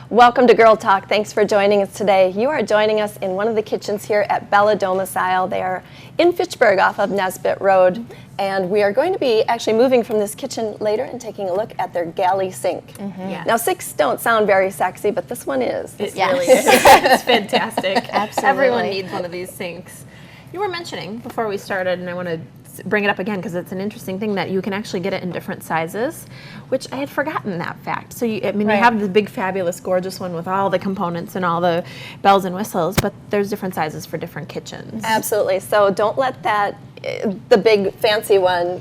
Welcome to Girl Talk. Thanks for joining us today. You are joining us in one of the kitchens here at Bella Domicile. They are in Fitchburg off of Nesbitt Road. And we are going to be actually moving from this kitchen later and taking a look at their galley sink. Yes. Now, sinks don't sound very sexy, but this one is. It really is. It's fantastic. Absolutely. Everyone needs one of these sinks. You were mentioning before we started, and I want to bring it up again because it's an interesting thing that you can actually get it in different sizes, which I had forgotten that fact. So, you have the big, fabulous, gorgeous one with all the components and all the bells and whistles, but there's different sizes for different kitchens. Absolutely. So don't let that, the big fancy one,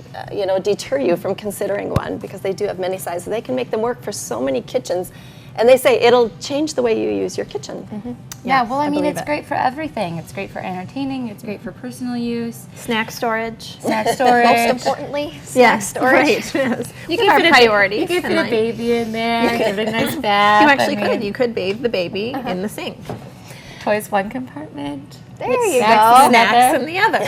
deter you from considering one, because they do have many sizes. They can make them work for so many kitchens. And they say it'll change the way you use your kitchen. Mm-hmm. Yes, well, I mean, it's it. great for everything. It's great for entertaining. It's great for personal use. Snack storage. Snack storage. Most importantly, snack storage. Right. Yes. You can fit priorities. You can fit a baby in there. Give it a nice bath. You actually could. You could bathe the baby in the sink. Toys one compartment. There you Snacks go. Snacks in the other.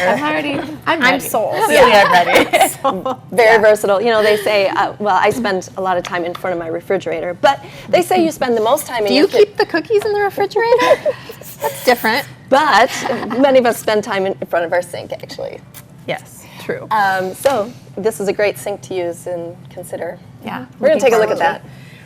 I'm sold. Really, I'm ready. Very versatile. You know, they say, I spend a lot of time in front of my refrigerator, but they say you spend the most time in Do you keep the cookies in the refrigerator? That's different. But many of us spend time in front of our sink, actually. Yes, true. So this is a great sink to use and consider. Yeah. We're going to take a look at that.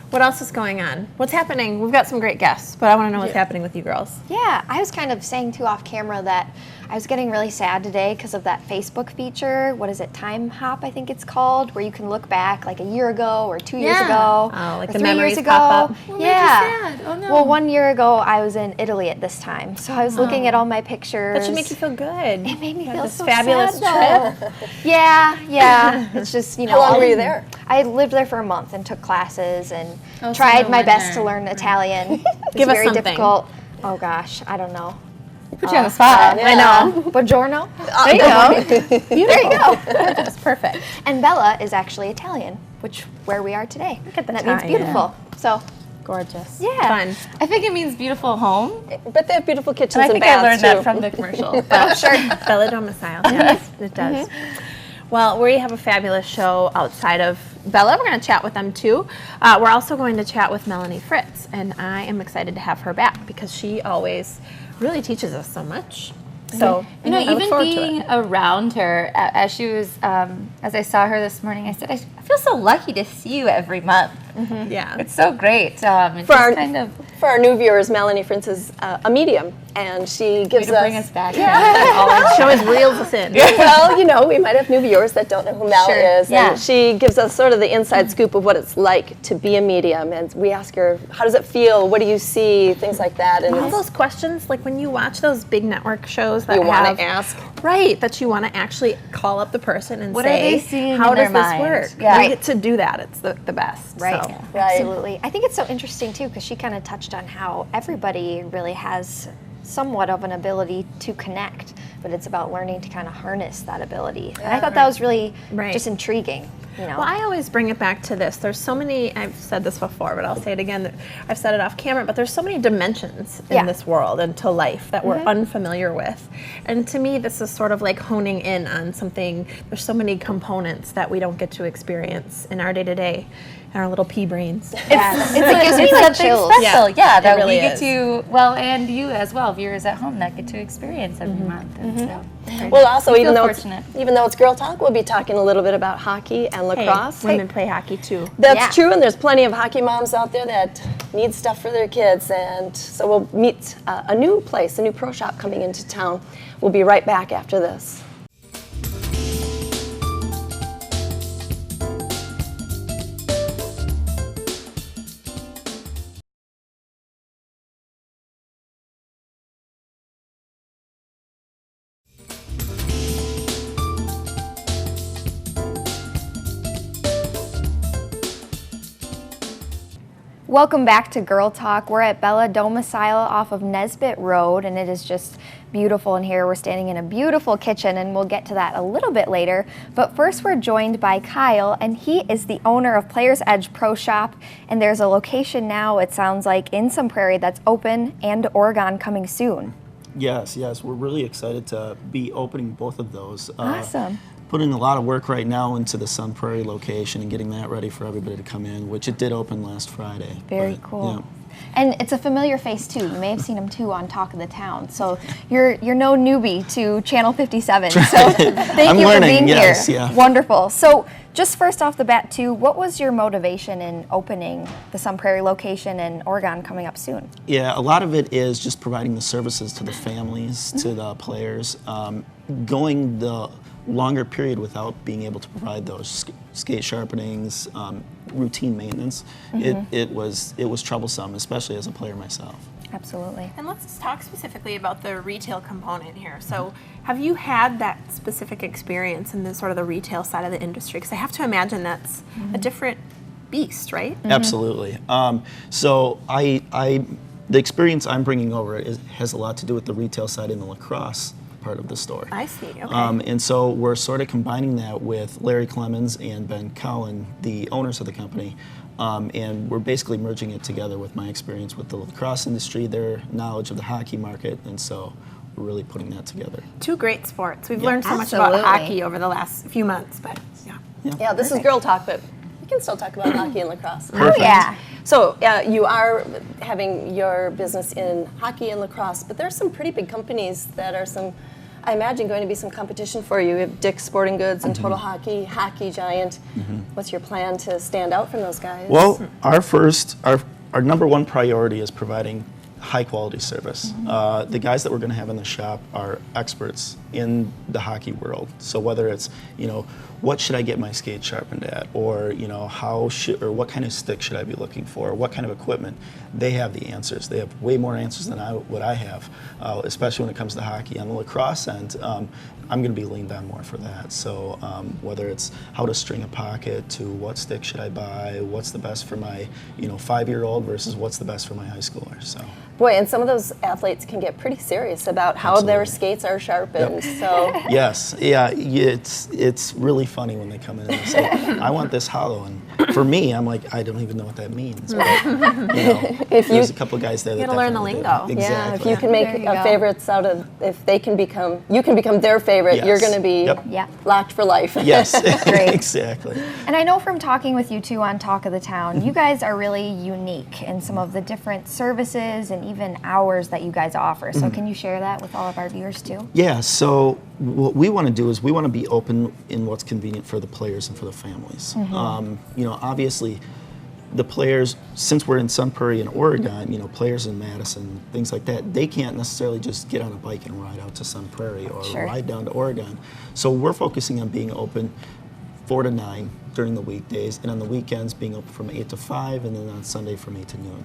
What else is going on? What's happening? We've got some great guests, but I want to know what's happening with you girls. Yeah, I was kind of saying too off camera that I was getting really sad today because of that Facebook feature. What is it? Time Hop, I think it's called, where you can look back like a year ago or 2 years ago. Oh, like or the 3 memories years ago. pop up. What Yeah. made you sad? Oh, no. Well, 1 year ago I was in Italy at this time, so I was looking at all my pictures. That should make you feel good. It made me feel this so fabulous sad, trip. Yeah. It's just, How long were you there? I lived there for a month and took classes and so tried no my best wonder. to learn Italian. It's Give us very something. difficult. Oh gosh, I don't know. Put you on the spot. yeah. I know. Buongiorno. There you go. There you go. That's perfect. And Bella is actually Italian, where we are today. Look at the and that means tie-in. beautiful. So Gorgeous. Yeah. Fun. I think it means beautiful home. But they have beautiful kitchens And I and think I baths, learned too. that from the commercial. But sure. Bella Domicile. Yes, it does. Well, we have a fabulous show outside of Bella. We're going to chat with them too. We're also going to chat with Melanie Fritz, and I am excited to have her back because she always really teaches us so much. So, You know, I look even forward to being it. around her, as she was, as I saw her this morning, I said, I feel so lucky to see you every month. Yeah. It's so great. It's For our, just kind of for our new viewers, Melanie Fritz is a medium, and she gives to us... bring us back. She always reels us in. Well, we might have new viewers that don't know who Mel Sure, is, yeah. and she gives us sort of the inside scoop of what it's like to be a medium, and we ask her, how does it feel, what do you see, things like that, and All those questions, like when you watch those big network shows that you want have, to ask. right, that you want to actually call up the person and What say, are they seeing how in does their this mind? work? Yeah. We get to do that. It's the best. Right. So. Right. Absolutely. I think it's so interesting too because she kind of touched on how everybody really has somewhat of an ability to connect, but it's about learning to kind of harness that ability. And I thought that was really just intriguing. Well, I always bring it back to this. There's so many, I've said this before, but I'll say it again. I've said it off camera, but there's so many dimensions in this world and to life that we're unfamiliar with. And to me, this is sort of like honing in on something. There's so many components that we don't get to experience in our day-to-day, in our little pea brains. Yes. It gives me like something chills. special. Yeah, that really we get is. to, and you as well, viewers at home, that get to experience every month. And so, Well, also, I even feel though fortunate. it's Girl Talk, we'll be talking a little bit about hockey and lacrosse. Women play hockey too. That's true, and there's plenty of hockey moms out there that need stuff for their kids, and so we'll meet a new place, a new pro shop coming into town. We'll be right back after this. Welcome back to Girl Talk. We're at Bella Domicile off of Nesbitt Road, and it is just beautiful in here. We're standing in a beautiful kitchen, and we'll get to that a little bit later. But first, we're joined by Kyle, and he is the owner of Players Edge Pro Shop, and there's a location now, it sounds like, in Sun Prairie that's open, and Oregon coming soon. Yes, we're really excited to be opening both of those. Awesome. Putting a lot of work right now into the Sun Prairie location and getting that ready for everybody to come in, which it did open last Friday. Very cool. And it's a familiar face too. You may have seen him too on Talk of the Town. So you're no newbie to Channel 57. So thank you for being here. Yeah. Wonderful. So just first off the bat too, what was your motivation in opening the Sun Prairie location in Oregon coming up soon? Yeah, a lot of it is just providing the services to the families, to the players. Going the longer period without being able to provide those skate sharpenings, routine maintenance, it was troublesome, especially as a player myself. Absolutely. And let's talk specifically about the retail component here. So have you had that specific experience in the sort of the retail side of the industry? Because I have to imagine that's a different beast, right? Absolutely. So the experience I'm bringing over has a lot to do with the retail side in the lacrosse part of the store. I see, okay. And so we're sort of combining that with Larry Clemens and Ben Cowan, the owners of the company, and we're basically merging it together with my experience with the lacrosse industry, their knowledge of the hockey market, and so we're really putting that together. Two great sports. We've Yeah. learned so much Absolutely. about hockey over the last few months, but yeah. Yeah, this is Girl Talk, but we can still talk about hockey and lacrosse. Oh yeah. So you are having your business in hockey and lacrosse, but there are some pretty big companies that are I imagine going to be some competition for you. You have Dick's Sporting Goods and Total Hockey, Hockey Giant. What's your plan to stand out from those guys? Well, our number one priority is providing high quality service. The guys that we're going to have in the shop are experts in the hockey world. So whether it's, what should I get my skate sharpened at, or what kind of stick should I be looking for, what kind of equipment, they have the answers. They have way more answers than what I have, especially when it comes to hockey. On the lacrosse end, I'm going to be leaned on more for that. So whether it's how to string a pocket, to what stick should I buy, what's the best for my 5-year-old versus what's the best for my high schooler. So. Boy, and some of those athletes can get pretty serious about how their Absolutely. skates are sharpened. So Yes, yeah, it's really funny when they come in and they say, "I want this hollow," and for me, I'm like, I don't even know what that means. But, there's a couple guys there that You gotta learn the definitely lingo. do. yeah, if Exactly. you can There make you go. favorites out of, if they can become, you can become their favorite, you're Yes. going to be Yep. Yeah. locked for life. Yes, Great. exactly. And I know from talking with you two on Talk of the Town, you guys are really unique in some of the different services and even hours that you guys offer. So can you share that with all of our viewers too? Yeah, so what we want to do is we want to be open in what's convenient for the players and for the families. Obviously, the players, since we're in Sun Prairie in Oregon, players in Madison, things like that, they can't necessarily just get on a bike and ride out to Sun Prairie or Sure. ride down to Oregon. So we're focusing on being open 4 to 9 during the weekdays, and on the weekends being open from 8 to 5, and then on Sunday from 8 to noon.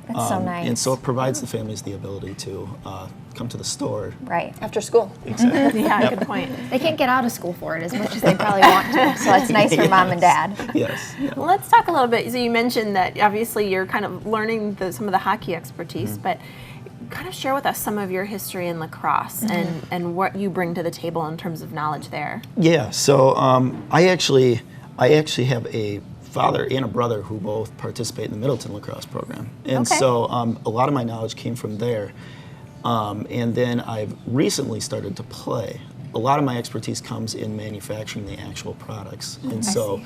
That's so nice. And so it provides the families the ability to come to the store. Right. After school. Exactly. Yeah, good point. They can't get out of school for it as much as they probably want to. So it's nice for mom and dad. Yes. Yeah. Well, let's talk a little bit. So you mentioned that obviously you're kind of learning some of the hockey expertise, but kind of share with us some of your history in lacrosse and what you bring to the table in terms of knowledge there. Yeah. So I actually have a father and a brother who both participate in the Middleton lacrosse program, and Okay. so a lot of my knowledge came from there. And then I've recently started to play. A lot of my expertise comes in manufacturing the actual products, and so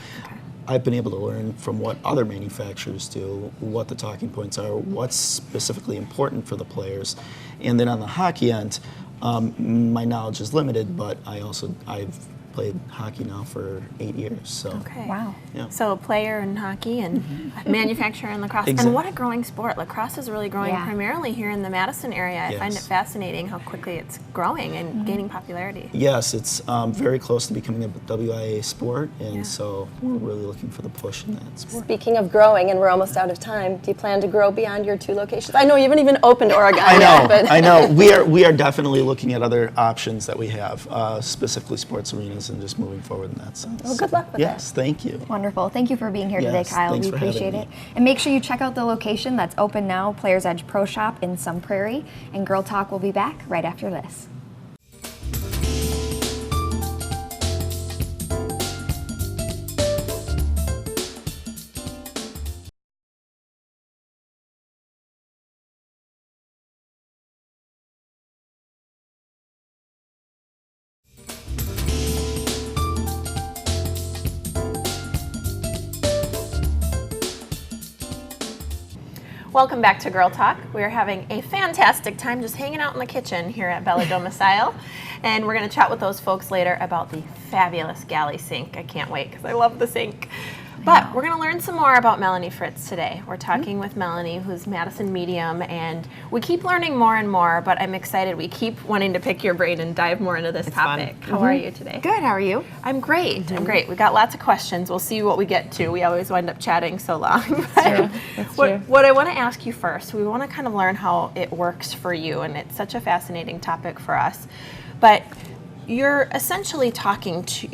I've been able to learn from what other manufacturers do, what the talking points are, what's specifically important for the players. And then on the hockey end, my knowledge is limited, but I've played hockey now for 8 years. So Okay. Wow. yeah. So a player in hockey and manufacturer in lacrosse. Exactly. And what a growing sport. Lacrosse is really growing Yeah. primarily here in the Madison area. I find it Yes. fascinating how quickly it's growing and gaining popularity. Yes, it's very close to becoming a WIA sport, and Yeah. so we're really looking for the push in that sport. Speaking of growing, and we're almost out of time, do you plan to grow beyond your 2 locations? I know you haven't even opened Oregon I yet, know, but I know. We are definitely looking at other options that we have, specifically sports arenas, and just moving forward in that sense. Well, good luck with Yes, thank you. Wonderful. Thank you for being here today, Yes, Kyle. thanks We for having appreciate me. it. And make sure you check out the location that's open now, Players Edge Pro Shop in Sun Prairie. And Girl Talk will be back right after this. Welcome back to Girl Talk. We're having a fantastic time just hanging out in the kitchen here at Bella Domicile. And we're going to chat with those folks later about the fabulous galley sink. I can't wait because I love the sink. But we're going to learn some more about Melanie Fritz today. We're talking with Melanie, who's Madison Medium, and we keep learning more and more, but I'm excited. We keep wanting to pick your brain and dive more into this topic. Fun. How are you today? Good, how are you? I'm great. I'm great. We got lots of questions. We'll see what we get to. We always wind up chatting so long. That's true. What I want to ask you first, we want to kind of learn how it works for you, and it's such a fascinating topic for us. But you're essentially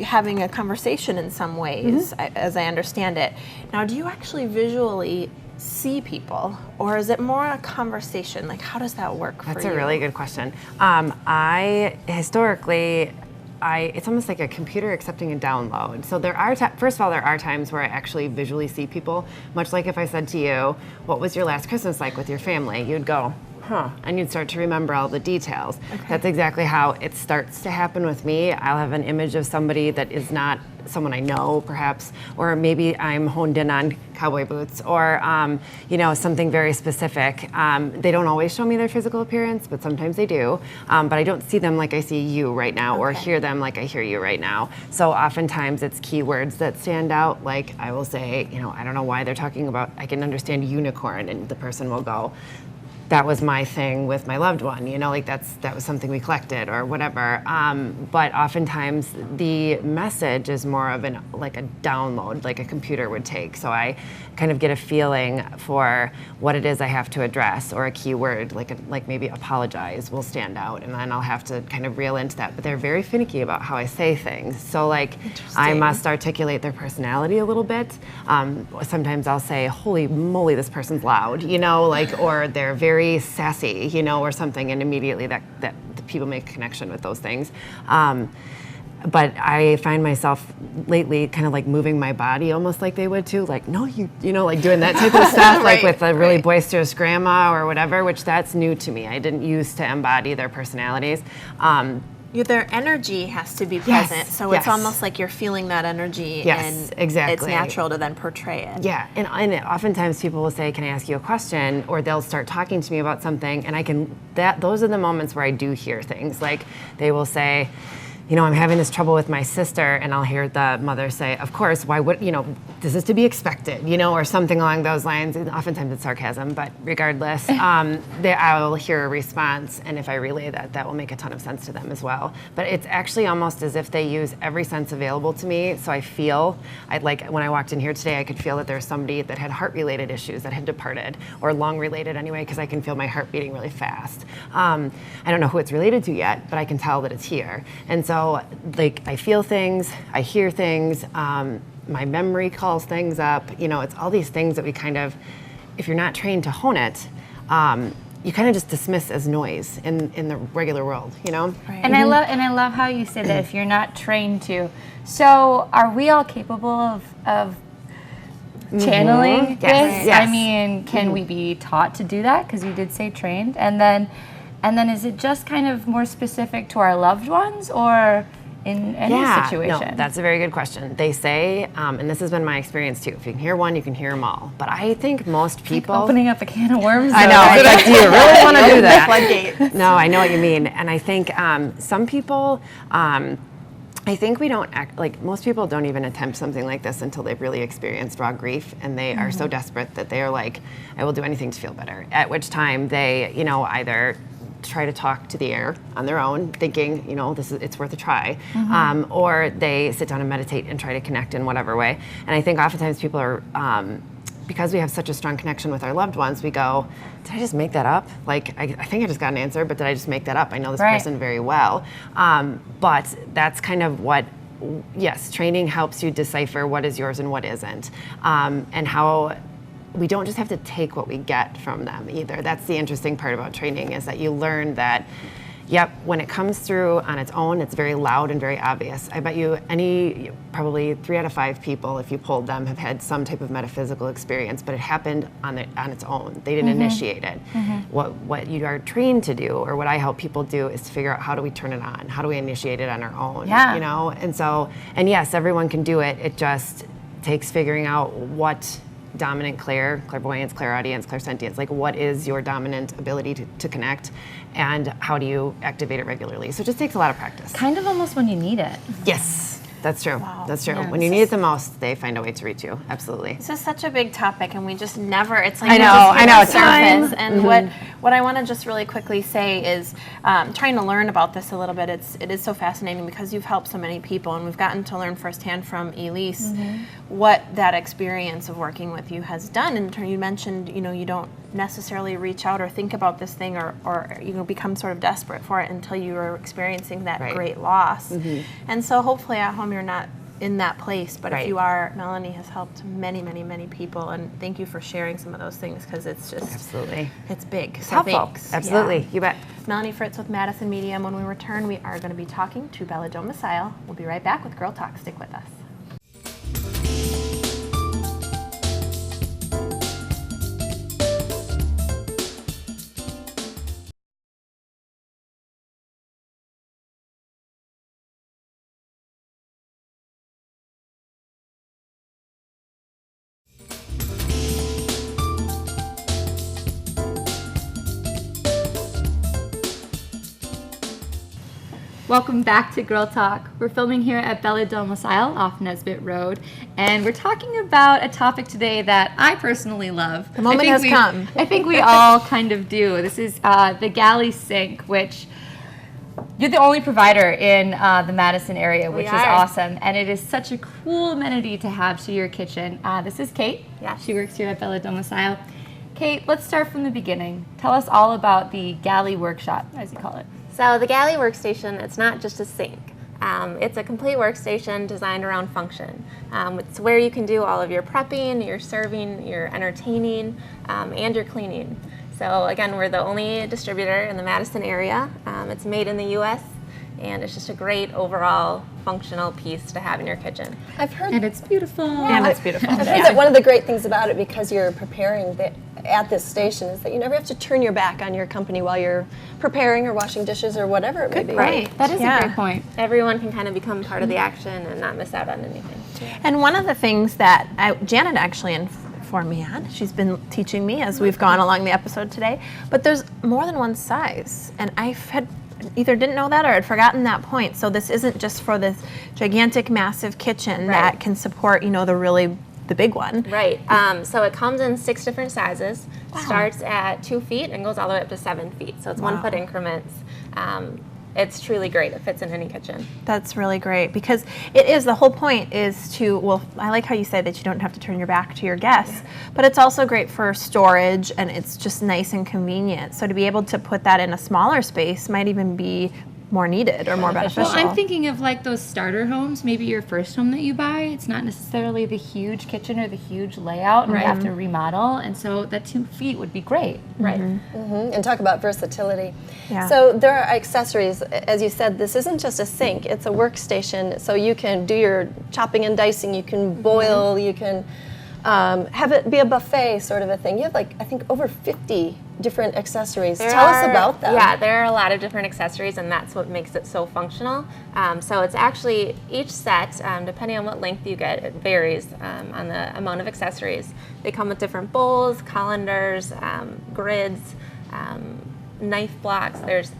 having a conversation in some ways, as I understand it. Now, do you actually visually see people, or is it more a conversation? Like, how does that work for you? That's a really good question. It's almost like a computer accepting a download. So there are, first of all, there are times where I actually visually see people, much like if I said to you, what was your last Christmas like with your family? You'd go, huh, and you'd start to remember all the details. Okay. That's exactly how it starts to happen with me. I'll have an image of somebody that is not someone I know, perhaps, or maybe I'm honed in on cowboy boots, or something very specific. They don't always show me their physical appearance, but sometimes they do. But I don't see them like I see you right now, or hear them like I hear you right now. So oftentimes it's keywords that stand out. Like I will say, I don't know why they're talking about, I can understand unicorn, and the person will go, that was my thing with my loved one, that was something we collected or whatever. But oftentimes the message is more of like a download, like a computer would take. So I kind of get a feeling for what it is I have to address, or a keyword, like maybe apologize will stand out, and then I'll have to kind of reel into that. But they're very finicky about how I say things. So I must articulate their personality a little bit. Sometimes I'll say, holy moly, this person's loud, or they're very sassy, or something, and immediately that the people make a connection with those things. But I find myself lately kind of like moving my body almost like they would too, like, no, like doing that type of stuff, like with a really boisterous grandma or whatever, which that's new to me. I didn't used to embody their personalities. Their energy has to be present, so it's almost like you're feeling that energy, and exactly. It's natural to then portray it. Yeah, and oftentimes people will say, can I ask you a question? Or they'll start talking to me about something, and those are the moments where I do hear things. Like they will say, I'm having this trouble with my sister, and I'll hear the mother say, of course, why would, this is to be expected, or something along those lines. And oftentimes it's sarcasm, but regardless, I'll hear a response, and if I relay that will make a ton of sense to them as well. But it's actually almost as if they use every sense available to me, so I feel, when I walked in here today, I could feel that there's somebody that had heart-related issues that had departed, or lung-related anyway, because I can feel my heart beating really fast. I don't know who it's related to yet, but I can tell that it's here. And so I feel things, I hear things, my memory calls things up, it's all these things that we kind of, if you're not trained to hone it, you kind of just dismiss as noise in the regular world, Right. And I love how you say that if you're not trained to. So are we all capable of channeling this? Yes. I mean, can we be taught to do that? Because you did say trained. And then is it just kind of more specific to our loved ones, or in any situation? No, that's a very good question. They say, and this has been my experience too, if you can hear one, you can hear them all. But I think most people... Like opening up a can of worms. I know, it's like, do you really want to do that? Floodgate. No, I know what you mean. And I think some people... I think we don't act like most people don't even attempt something like this until they've really experienced raw grief, and they are so desperate that they are like, I will do anything to feel better. At which time they, either try to talk to the air on their own, thinking, it's worth a try, or they sit down and meditate and try to connect in whatever way. And I think oftentimes people are, because we have such a strong connection with our loved ones, we go, did I just make that up? Like, I think I just got an answer, but did I just make that up? I know this person very well. But that's kind of what, yes, training helps you decipher what is yours and what isn't. And how we don't just have to take what we get from them either. That's the interesting part about training, is that you learn that, yep, when it comes through on its own, it's very loud and very obvious. I bet you probably 3 out of 5 people, if you polled them, have had some type of metaphysical experience, but it happened on its own. They didn't initiate it. What you are trained to do, or what I help people do, is to figure out, how do we turn it on? How do we initiate it on our own? And yes, everyone can do it. It just takes figuring out what dominant clairvoyance, clairaudience, clairsentience, like what is your dominant ability to connect, and how do you activate it regularly? So it just takes a lot of practice. Kind of almost when you need it. Yes. That's true. That's true. Yeah. When you need it the most, they find a way to reach you. Absolutely. This is such a big topic, and we just never. It's like I we know, just hit I know, the surface. time. And what I want to just really quickly say is, trying to learn about this a little bit. It is so fascinating because you've helped so many people, and we've gotten to learn firsthand from Elise what that experience of working with you has done. And you mentioned, you don't necessarily reach out or think about this thing or become sort of desperate for it until you are experiencing that great loss. And so hopefully at home you're not in that place, but if you are, Melanie has helped many, many, many people, and thank you for sharing some of those things because it's just it's big. So helpful. thanks. Absolutely. Yeah. You bet. Melanie Fritz with Madison Media, and when we return, we are going to be talking to Bella Domicile. We'll be right back with Girl Talk. Stick with us. Welcome back to Girl Talk. We're filming here at Bella Domicile off Nesbitt Road, and we're talking about a topic today that I personally love. The moment has come. I think we all kind of do. This is the galley sink, which you're the only provider in the Madison area, which is awesome, and it is such a cool amenity to have to your kitchen. This is Kate. Yeah. She works here at Bella Domicile. Kate, let's start from the beginning. Tell us all about the galley workshop, as you call it. So the galley workstation, it's not just a sink. It's a complete workstation designed around function. It's where you can do all of your prepping, your serving, your entertaining, and your cleaning. So again, we're the only distributor in the Madison area. It's made in the U.S., and it's just a great overall functional piece to have in your kitchen. I've heard, And it's beautiful. And it's beautiful. I've heard that one of the great things about it, because you're preparing at this station, is that you never have to turn your back on your company while you're preparing or washing dishes or whatever it may be. Right. That is a great point. Everyone can kind of become part of the action and not miss out on anything. And one of the things that Janet actually informed me on, she's been teaching me as we've gone along the episode today, but there's more than one size. And I had either didn't know that or had forgotten that point. So this isn't just for this gigantic, massive kitchen that can support, the big one. Right. So it comes in 6 different sizes. Starts at 2 feet and goes all the way up to 7 feet. So it's 1 foot increments. It's truly great. It fits in any kitchen. That's really great because it is, the whole point is to, well, I like how you said that you don't have to turn your back to your guests, but it's also great for storage and it's just nice and convenient. So to be able to put that in a smaller space might even be more needed or more beneficial. Well, I'm thinking of like those starter homes, maybe your first home that you buy. It's not necessarily the huge kitchen or the huge layout, and you have to remodel, and so that 2 feet would be great. Right. And talk about versatility. Yeah. So there are accessories. As you said, this isn't just a sink, it's a workstation. So you can do your chopping and dicing, you can boil, you can have it be a buffet sort of a thing. You have I think over 50 different accessories. Tell us about them. Yeah, there are a lot of different accessories, and that's what makes it so functional. So it's actually, each set, depending on what length you get, it varies on the amount of accessories. They come with different bowls, colanders, grids, knife blocks. There's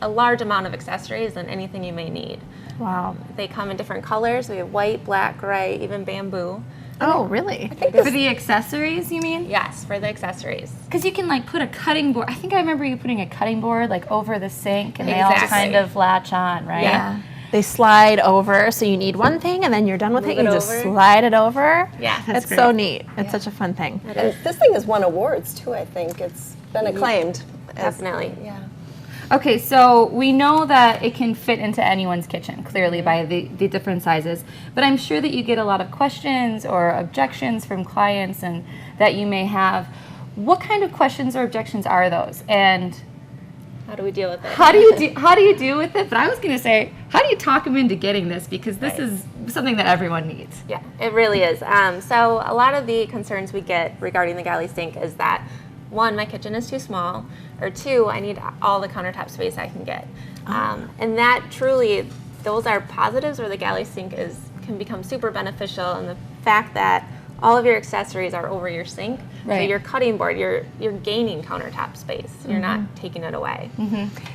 a large amount of accessories and anything you may need. Wow. They come in different colors. We have white, black, gray, even bamboo. Oh, really? For the accessories, you mean? Yes, for the accessories. Because you can put a cutting board. I think I remember you putting a cutting board over the sink, and they all Exactly. kind of latch on, right? Yeah. They slide over, so you need one thing, and then you're done with it. Move You it just over. slide it over. Yeah. It's so neat. It's such a fun thing. And this thing has won awards too, I think. It's been acclaimed. Definitely. Yeah. Okay, so we know that it can fit into anyone's kitchen, clearly by the different sizes, but I'm sure that you get a lot of questions or objections from clients and that you may have. What kind of questions or objections are those? And How do we deal with it? how do you deal with it? But I was going to say, how do you talk them into getting this? Because this is something that everyone needs. Yeah, it really is. So a lot of the concerns we get regarding the galley sink is that, 1, my kitchen is too small, or 2, I need all the countertop space I can get. And that truly, those are positives where the galley sink can become super beneficial, and the fact that all of your accessories are over your sink. So Right. your cutting board, you're gaining countertop space. You're not taking it away.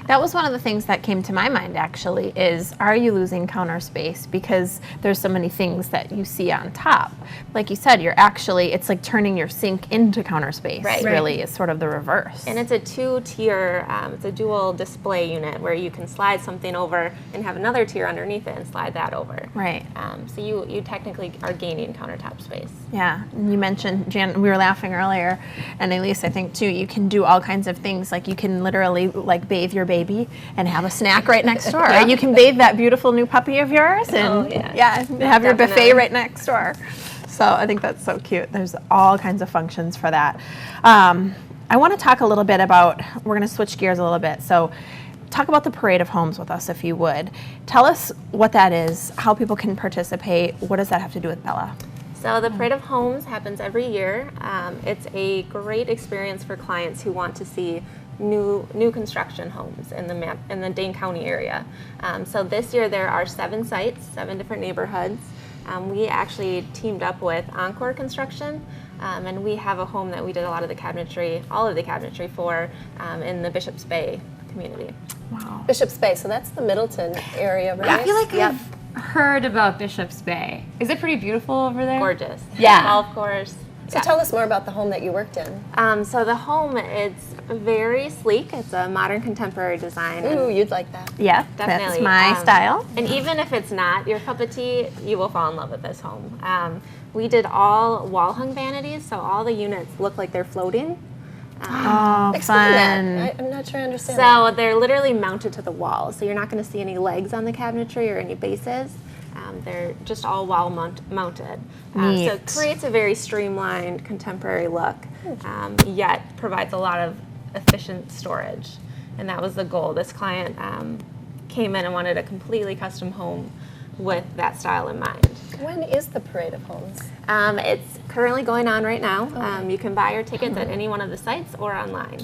That was one of the things that came to my mind actually is, are you losing counter space? Because there's so many things that you see on top. Like you said, it's like turning your sink into counter space. Right. Really is sort of the reverse. And it's a two-tier, it's a dual display unit where you can slide something over and have another tier underneath it and slide that over. Right. So you technically are gaining countertop space. Yeah, and you mentioned, Jan, we were laughing earlier, and Elise, I think too, you can do all kinds of things. Like you can literally like bathe your baby and have a snack right next door. You can bathe that beautiful new puppy of yours and have your buffet Definitely. right next door. So I think that's so cute. There's all kinds of functions for that. I want to talk a little bit about, we're going to switch gears a little bit. So talk about the Parade of Homes with us, if you would. Tell us what that is, how people can participate. What does that have to do with Bella? So the Parade of Homes happens every year. It's a great experience for clients who want to see new construction homes in the Dane County area. So this year there are 7 sites, 7 different neighborhoods. We actually teamed up with Encore Construction, and we have a home that we did all of the cabinetry for in the Bishops Bay community. Wow. Bishop's Bay, so that's the Middleton area, right? I feel like I've heard about Bishop's Bay. Is it pretty beautiful over there? Gorgeous. Yeah. Golf course. So tell us more about the home that you worked in. So the home, it's very sleek. It's a modern contemporary design. Ooh, you'd like that. Yeah, Definitely. that's my style. And even if it's not your cup of tea, you will fall in love with this home. We did all wall-hung vanities, so all the units look like they're floating. Oh, Explain fun. that. I'm not sure I understand that. So they're literally mounted to the wall, so you're not going to see any legs on the cabinetry or any bases. They're just all wall mounted. So it Neat. creates a very streamlined, contemporary look, yet provides a lot of efficient storage. And that was the goal. This client came in and wanted a completely custom home with that style in mind. When is the Parade of Homes? It's currently going on right now. You can buy your tickets at any one of the sites or online.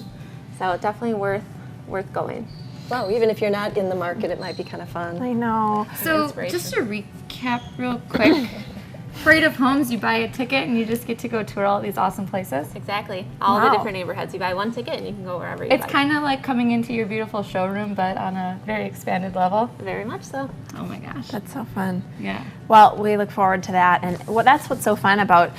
So definitely worth going. Wow, even if you're not in the market, it might be kind of fun. I know. So Inspiration. just to recap real quick, Parade of Homes, you buy a ticket and you just get to go tour all these awesome places. Exactly. All Wow. the different neighborhoods. You buy one ticket and you can go wherever you It's like. kind of like coming into your beautiful showroom, but on a very expanded level. Very much so. Oh my gosh. That's so fun. Yeah. Well, we look forward to that, and that's what's so fun about,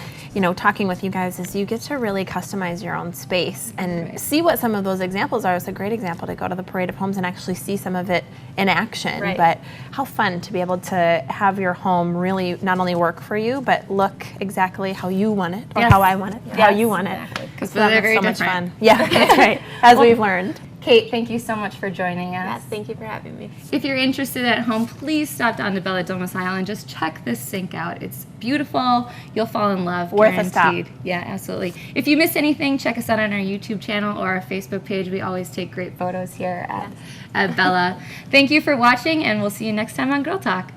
talking with you guys is you get to really customize your own space and see what some of those examples are. It's a great example to go to the Parade of Homes and actually see some of it in action. Right. But how fun to be able to have your home really not only work for you, but look exactly how you want it, or Yes. how I want it, how you want it. Because So that they're makes very so much different. fun. Yeah, that's right. As we've learned. Kate, thank you so much for joining us. Yes, thank you for having me. If you're interested at home, please stop down to Bella Domicile and just check this sink out. It's beautiful. You'll fall in love. Worth a stop. Guaranteed. Yeah, absolutely. If you missed anything, check us out on our YouTube channel or our Facebook page. We always take great photos here at Bella. Thank you for watching, and we'll see you next time on Girl Talk.